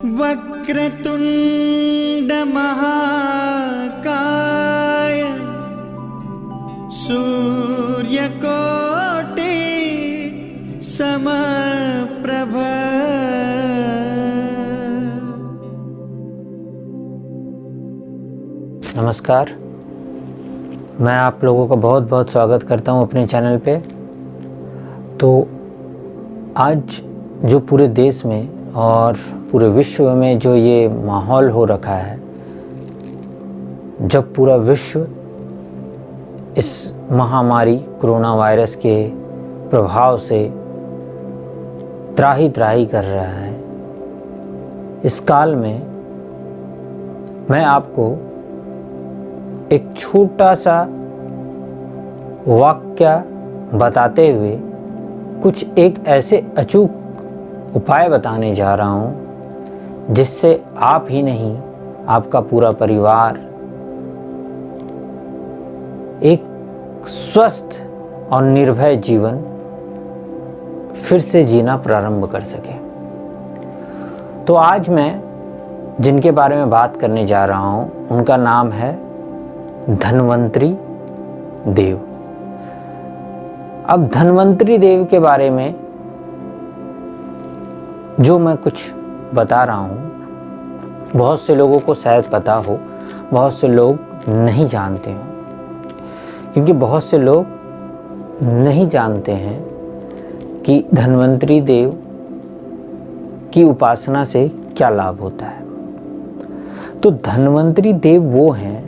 वक्रतुंड महाकाय सूर्यकोटि समप्रभ। नमस्कार, मैं आप लोगों का बहुत बहुत स्वागत करता हूं अपने चैनल पे। तो आज जो पूरे देश में और पूरे विश्व में जो ये माहौल हो रखा है, जब पूरा विश्व इस महामारी कोरोना वायरस के प्रभाव से त्राही त्राही कर रहा है, इस काल में मैं आपको एक छोटा सा वाक्य बताते हुए कुछ एक ऐसे अचूक उपाय बताने जा रहा हूँ जिससे आप ही नहीं, आपका पूरा परिवार एक स्वस्थ और निर्भय जीवन फिर से जीना प्रारंभ कर सके। तो आज मैं जिनके बारे में बात करने जा रहा हूँ उनका नाम है धन्वंतरी देव। अब धन्वंतरी देव के बारे में जो मैं कुछ बता रहा हूँ, बहुत से लोगों को शायद पता हो, बहुत से लोग नहीं जानते हो, क्योंकि बहुत से लोग नहीं जानते हैं कि धन्वंतरी देव की उपासना से क्या लाभ होता है। तो धन्वंतरी देव वो हैं,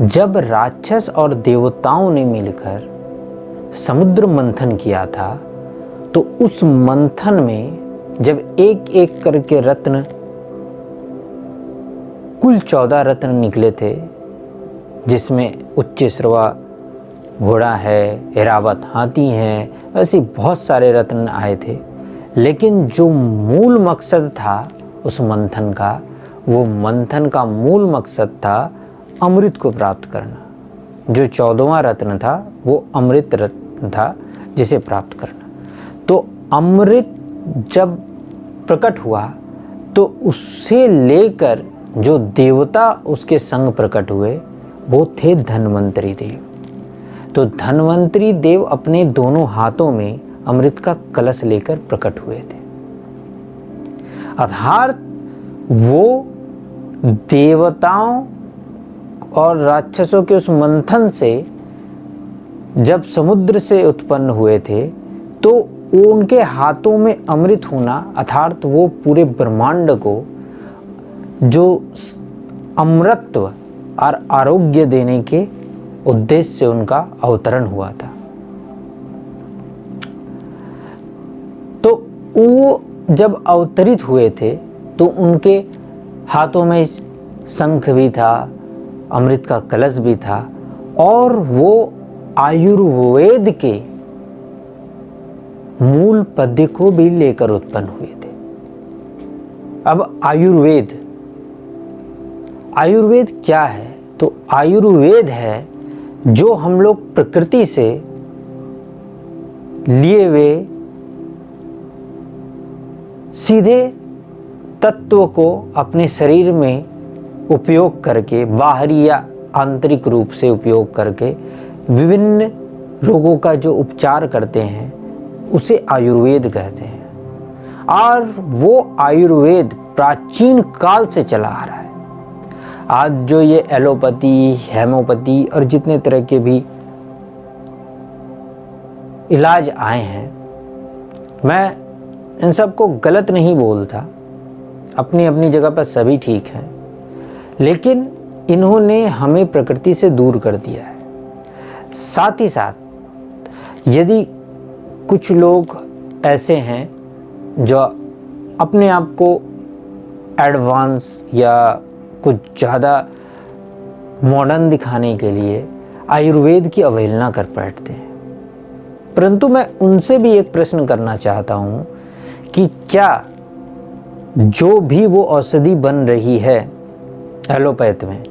जब राक्षस और देवताओं ने मिलकर समुद्र मंथन किया था, तो उस मंथन में जब एक एक करके रत्न, कुल 14 रत्न निकले थे, जिसमें उच्चश्रवा घोड़ा है, ऐरावत हाथी है, ऐसे बहुत सारे रत्न आए थे। लेकिन जो मूल मकसद था उस मंथन का, वो मंथन का मूल मकसद था अमृत को प्राप्त करना। जो 14वां रत्न था वो अमृत रत्न था, जिसे प्राप्त करना। तो अमृत जब प्रकट हुआ तो उससे लेकर जो देवता उसके संग प्रकट हुए वो थे धन्वंतरी देव। तो धन्वंतरी देव अपने दोनों हाथों में अमृत का कलश लेकर प्रकट हुए थे। अर्थात वो देवताओं और राक्षसों के उस मंथन से जब समुद्र से उत्पन्न हुए थे, तो उनके हाथों में अमृत होना, अर्थात वो पूरे ब्रह्मांड को जो अमृतत्व और आरोग्य देने के उद्देश्य से उनका अवतरण हुआ था। तो वो जब अवतरित हुए थे तो उनके हाथों में शंख भी था, अमृत का कलश भी था, और वो आयुर्वेद के मूल पद्य को भी लेकर उत्पन्न हुए थे। अब आयुर्वेद क्या है? तो आयुर्वेद है जो हम लोग प्रकृति से लिए हुए सीधे तत्व को अपने शरीर में उपयोग करके, बाहरी या आंतरिक रूप से उपयोग करके विभिन्न रोगों का जो उपचार करते हैं उसे आयुर्वेद कहते हैं। और वो आयुर्वेद प्राचीन काल से चला आ रहा है। आज जो ये एलोपैथी, हेमोपैथी और जितने तरह के भी इलाज आए हैं, मैं इन सबको गलत नहीं बोलता, अपनी अपनी जगह पर सभी ठीक हैं, लेकिन इन्होंने हमें प्रकृति से दूर कर दिया है। साथ ही साथ यदि कुछ लोग ऐसे हैं जो अपने आप को एडवांस या कुछ ज़्यादा मॉडर्न दिखाने के लिए आयुर्वेद की अवहेलना कर बैठते हैं, परंतु मैं उनसे भी एक प्रश्न करना चाहता हूँ कि क्या जो भी वो औषधि बन रही है एलोपैथ में,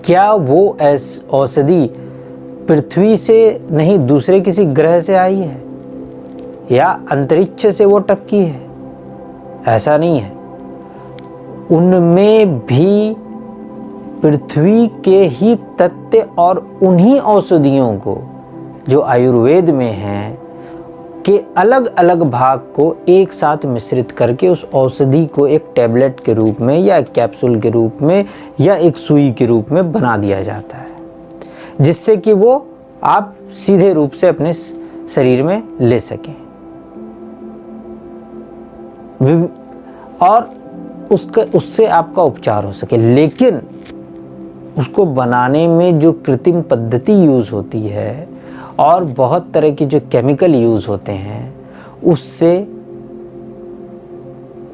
क्या वो औषधि पृथ्वी से नहीं दूसरे किसी ग्रह से आई है या अंतरिक्ष से वो टपकी है? ऐसा नहीं है। उनमें भी पृथ्वी के ही तत्व और उन्हीं औषधियों को जो आयुर्वेद में हैं के अलग अलग भाग को एक साथ मिश्रित करके उस औषधि को एक टैबलेट के रूप में या एक कैप्सूल के रूप में या एक सुई के रूप में बना दिया जाता है, जिससे कि वो आप सीधे रूप से अपने शरीर में ले सकें और उससे आपका उपचार हो सके। लेकिन उसको बनाने में जो कृत्रिम पद्धति यूज़ होती है और बहुत तरह के जो केमिकल यूज़ होते हैं, उससे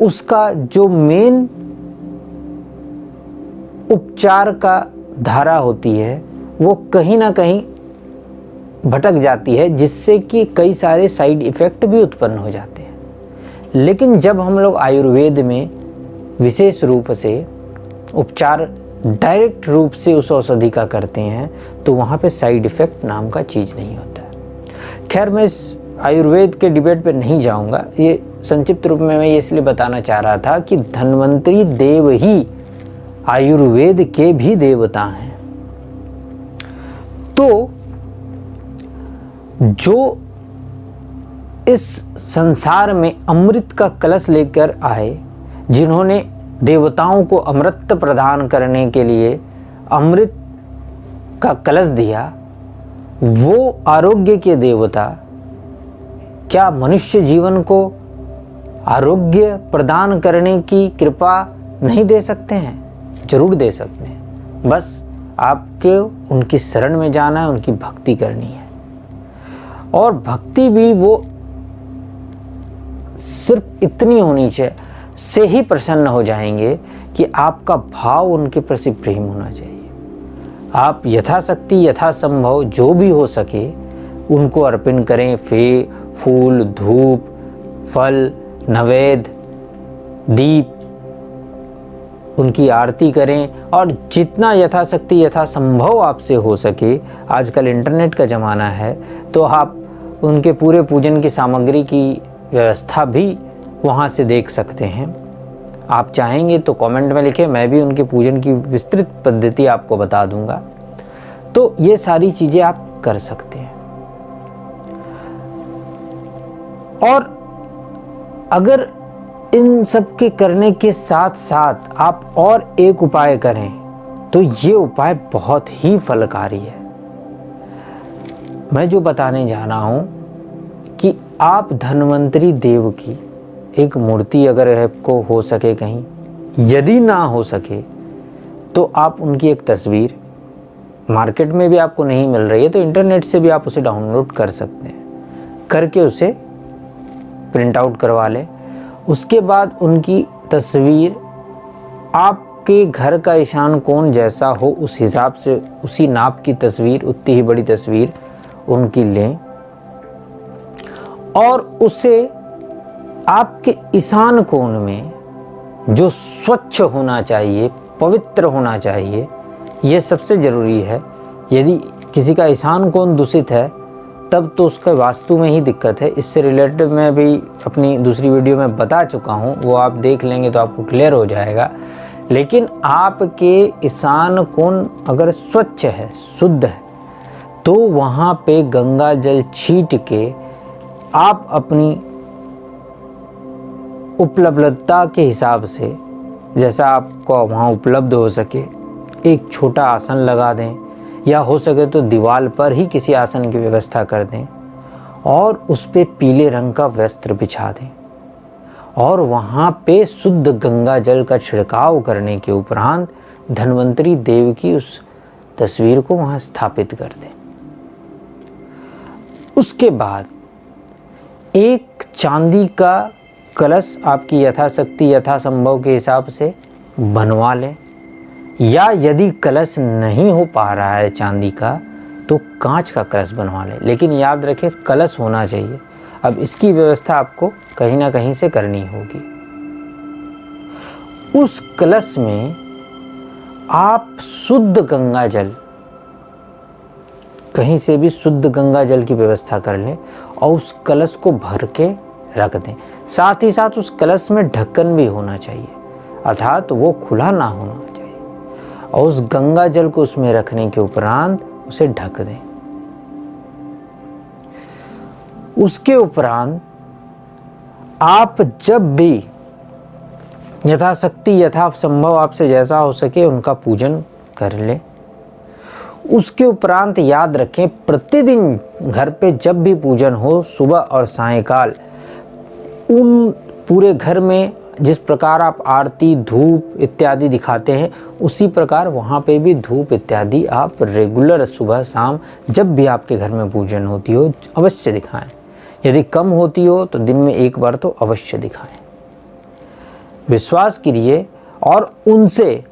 उसका जो मेन उपचार का धारा होती है वो कहीं ना कहीं भटक जाती है, जिससे कि कई सारे साइड इफ़ेक्ट भी उत्पन्न हो जाते हैं। लेकिन जब हम लोग आयुर्वेद में विशेष रूप से उपचार डायरेक्ट रूप से उस औषधि का करते हैं तो वहाँ पे साइड इफ़ेक्ट नाम का चीज़ नहीं होता है। खैर, मैं इस आयुर्वेद के डिबेट पे नहीं जाऊँगा, ये संक्षिप्त रूप में मैं ये इसलिए बताना चाह रहा था कि धन्वंतरी देव ही आयुर्वेद के भी देवता हैं। तो जो इस संसार में अमृत का कलश लेकर आए, जिन्होंने देवताओं को अमृत प्रदान करने के लिए अमृत का कलश दिया, वो आरोग्य के देवता क्या मनुष्य जीवन को आरोग्य प्रदान करने की कृपा नहीं दे सकते हैं? जरूर दे सकते हैं। बस आपके उनकी शरण में जाना है, उनकी भक्ति करनी है। और भक्ति भी वो सिर्फ इतनी होनी चाहिए से ही प्रसन्न हो जाएंगे कि आपका भाव उनके प्रति प्रेम होना चाहिए। आप यथाशक्ति यथासंभव जो भी हो सके उनको अर्पण करें। फूल, धूप, फल, नैवेद्य, दीप, उनकी आरती करें और जितना यथाशक्ति यथासंभव आपसे हो सके। आजकल इंटरनेट का ज़माना है तो आप उनके पूरे पूजन की सामग्री की व्यवस्था भी वहाँ से देख सकते हैं। आप चाहेंगे तो कमेंट में लिखें, मैं भी उनके पूजन की विस्तृत पद्धति आपको बता दूंगा। तो ये सारी चीज़ें आप कर सकते हैं। और अगर इन सब के करने के साथ साथ आप और एक उपाय करें तो ये उपाय बहुत ही फलकारी है। मैं जो बताने जा रहा हूँ कि आप धन्वंतरी देव की एक मूर्ति अगर आपको हो सके कहीं, यदि ना हो सके तो आप उनकी एक तस्वीर, मार्केट में भी आपको नहीं मिल रही है तो इंटरनेट से भी आप उसे डाउनलोड कर सकते हैं, करके उसे प्रिंट आउट करवा लें। उसके बाद उनकी तस्वीर आपके घर का ईशान कोण जैसा हो उस हिसाब से उसी नाप की तस्वीर, उतनी ही बड़ी तस्वीर उनकी लें और उसे आपके ईशान कोण में जो स्वच्छ होना चाहिए, पवित्र होना चाहिए, यह सबसे ज़रूरी है। यदि किसी का ईशान कोण दूषित है तब तो उसका वास्तु में ही दिक्कत है। इससे रिलेटेड मैं भी अपनी दूसरी वीडियो में बता चुका हूँ, वो आप देख लेंगे तो आपको क्लियर हो जाएगा। लेकिन आपके ईशान कोण अगर स्वच्छ है, शुद्ध है, तो वहाँ पे गंगा जल छीट के आप अपनी उपलब्धता के हिसाब से, जैसा आपको वहाँ उपलब्ध हो सके, एक छोटा आसन लगा दें या हो सके तो दीवार पर ही किसी आसन की व्यवस्था कर दें और उस पे पीले रंग का वस्त्र बिछा दें और वहाँ पे शुद्ध गंगा जल का छिड़काव करने के उपरांत धन्वंतरी देव की उस तस्वीर को वहाँ स्थापित कर दें। उसके बाद एक चांदी का कलश आपकी यथाशक्ति यथासंभव के हिसाब से बनवा लें, या यदि कलश नहीं हो पा रहा है चांदी का तो कांच का कलश बनवा लें। लेकिन याद रखें कलश होना चाहिए। अब इसकी व्यवस्था आपको कहीं ना कहीं से करनी होगी। उस कलश में आप शुद्ध गंगा जल, कहीं से भी शुद्ध गंगा जल की व्यवस्था कर लें और उस कलश को भर के रख दें। साथ ही साथ उस कलश में ढक्कन भी होना चाहिए। अर्थात वो खुला ना होना चाहिए, और उस गंगा जल को उसमें रखने के उपरांत उसे ढक दें। उसके उपरांत आप जब भी यथाशक्ति यथासंभव आपसे जैसा हो सके उनका पूजन कर लें। उसके उपरांत याद रखें, प्रतिदिन घर पे जब भी पूजन हो, सुबह और सायंकाल, उन पूरे घर में जिस प्रकार आप आरती धूप इत्यादि दिखाते हैं, उसी प्रकार वहाँ पे भी धूप इत्यादि आप रेगुलर सुबह शाम जब भी आपके घर में पूजन होती हो अवश्य दिखाएं। यदि कम होती हो तो दिन में एक बार तो अवश्य दिखाएं। विश्वास कीजिए और उनसे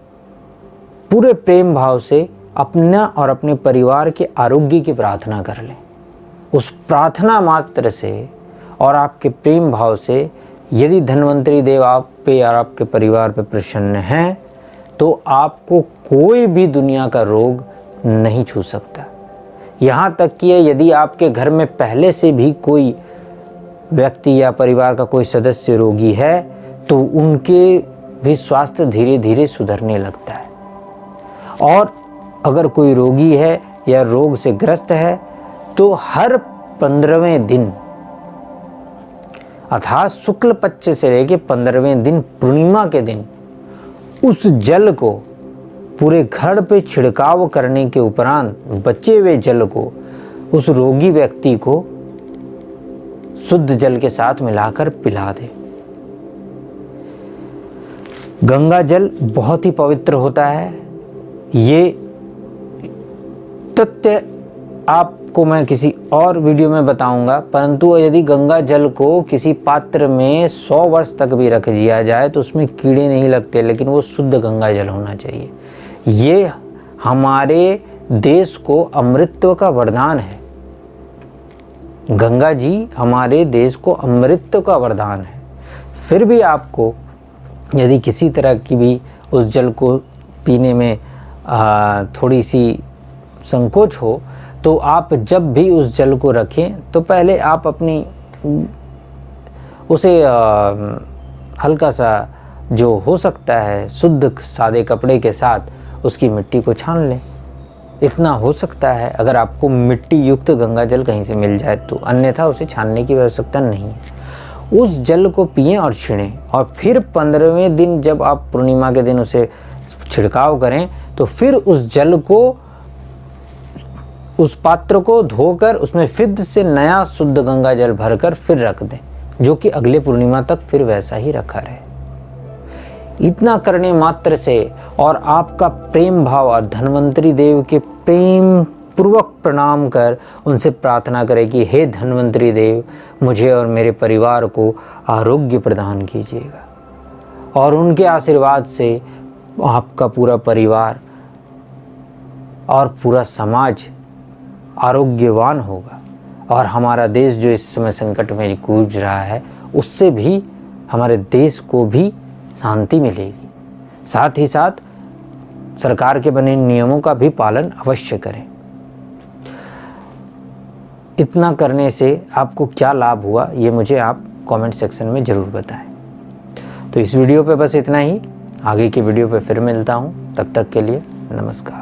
पूरे प्रेम भाव से अपना और अपने परिवार के आरोग्य की प्रार्थना कर लें। उस प्रार्थना मात्र से और आपके प्रेम भाव से यदि धन्वंतरी देव आप पे और आपके परिवार पे प्रसन्न हैं तो आपको कोई भी दुनिया का रोग नहीं छू सकता। यहाँ तक कि यदि आपके घर में पहले से भी कोई व्यक्ति या परिवार का कोई सदस्य रोगी है तो उनके भी स्वास्थ्य धीरे धीरे सुधरने लगता है। और अगर कोई रोगी है या रोग से ग्रस्त है तो हर 15वें दिन अर्थात शुक्ल पक्ष से लेकर 15वें दिन पूर्णिमा के दिन उस जल को पूरे घर पे छिड़काव करने के उपरांत बचे हुए जल को उस रोगी व्यक्ति को शुद्ध जल के साथ मिलाकर पिला दे। गंगा जल बहुत ही पवित्र होता है। ये तथ्य आपको मैं किसी और वीडियो में बताऊंगा, परंतु यदि गंगा जल को किसी पात्र में 100 वर्ष तक भी रख दिया जाए तो उसमें कीड़े नहीं लगते, लेकिन वो शुद्ध गंगा जल होना चाहिए। ये हमारे देश को अमृतत्व का वरदान है। गंगा जी हमारे देश को अमृतत्व का वरदान है। फिर भी आपको यदि किसी तरह की भी उस जल को पीने में थोड़ी सी संकोच हो तो आप जब भी उस जल को रखें तो पहले आप अपनी उसे हल्का सा जो हो सकता है शुद्ध सादे कपड़े के साथ उसकी मिट्टी को छान लें। इतना हो सकता है अगर आपको मिट्टी युक्त गंगा जल कहीं से मिल जाए तो, अन्यथा उसे छानने की आवश्यकता नहीं है। उस जल को पिएं और छीनें, और फिर 15वें दिन जब आप पूर्णिमा के दिन उसे छिड़काव करें तो फिर उस जल को उस पात्र को धोकर उसमें फिर से नया शुद्ध गंगा जल भरकर फिर रख दें, जो कि अगले पूर्णिमा तक फिर वैसा ही रखा रहे। इतना करने मात्र से और आपका प्रेम भाव और धन्वंतरी देव के प्रेम पूर्वक प्रणाम कर उनसे प्रार्थना करें कि हे धन्वंतरी देव, मुझे और मेरे परिवार को आरोग्य प्रदान कीजिएगा, और उनके आशीर्वाद से आपका पूरा परिवार और पूरा समाज आरोग्यवान होगा, और हमारा देश जो इस समय संकट में जूझ रहा है उससे भी हमारे देश को भी शांति मिलेगी। साथ ही साथ सरकार के बने नियमों का भी पालन अवश्य करें। इतना करने से आपको क्या लाभ हुआ ये मुझे आप कमेंट सेक्शन में ज़रूर बताएं। तो इस वीडियो पे बस इतना ही। आगे की वीडियो पे फिर मिलता हूँ, तब तक के लिए नमस्कार।